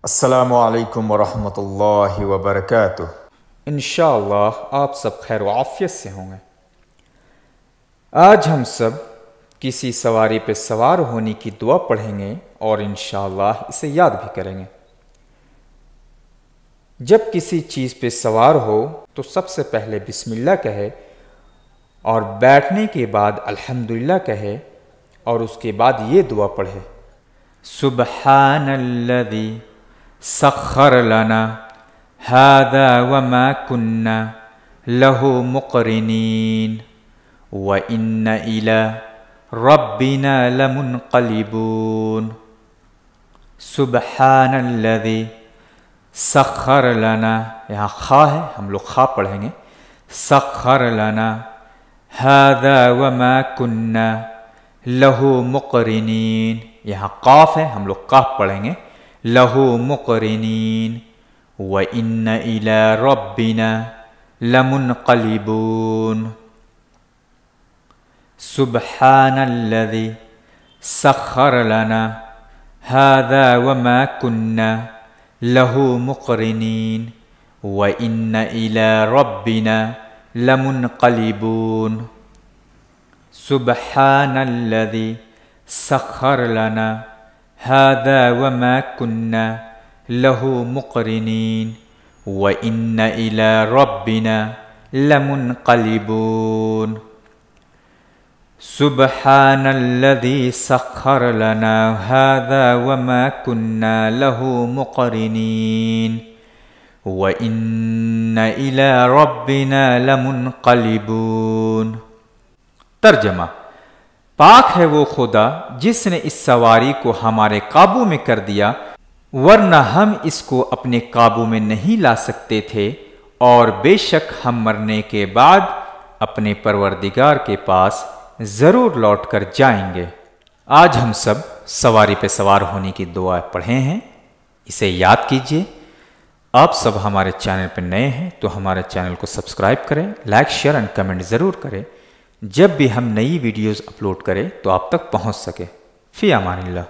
السلام علیکم ورحمۃ اللہ وبرکاتہ۔ انشاءاللہ آپ سب خیر و عافیت سے ہوں گے۔ آج ہم سب کسی سواری پہ سوار ہونے کی دعا پڑھیں گے اور انشاءاللہ اسے یاد بھی کریں گے۔ جب کسی چیز پہ سوار ہو تو سب سے پہلے بسم اللہ کہے اور بیٹھنے کے بعد الحمدللہ کہے اور اس کے بعد یہ دعا پڑھے: سبحان الذی سخر لنا هذا وما كنا له مقرنين وإن إلى ربنا لمنقلبون۔ سبحان الذی سخر لنا، یہاں خا ہے، ہم لوگ خا پڑھیں گے، سخر لنا هذا وما كنا له مقرنين، یہاں قاف ہے، ہم لوگ قاف پڑھیں گے، له مقرنين وإن إلى ربنا لمنقلبون۔ سبحان الذي سخر لنا هذا وما كنا له مقرنين وإن إلى ربنا لمنقلبون۔ سبحان الذي سخر لنا هذا وما كنا له مقرنين وإن إلى ربنا لمنقلبون۔ سبحان الذي سخر لنا هذا وما كنا له مقرنين وإن إلى ربنا لمنقلبون۔ ترجمہ: پاک ہے وہ خدا جس نے اس سواری کو ہمارے قابو میں کر دیا، ورنہ ہم اس کو اپنے قابو میں نہیں لا سکتے تھے، اور بے شک ہم مرنے کے بعد اپنے پروردگار کے پاس ضرور لوٹ کر جائیں گے۔ آج ہم سب سواری پہ سوار ہونے کی دعا پڑھے ہیں، اسے یاد کیجئے۔ آپ سب ہمارے چینل پہ نئے ہیں تو ہمارے چینل کو سبسکرائب کریں، لائک شیئر اینڈ کمنٹ ضرور کریں، جب بھی ہم نئی ویڈیوز اپلوڈ کریں تو آپ تک پہنچ سکے۔ فی امان اللہ۔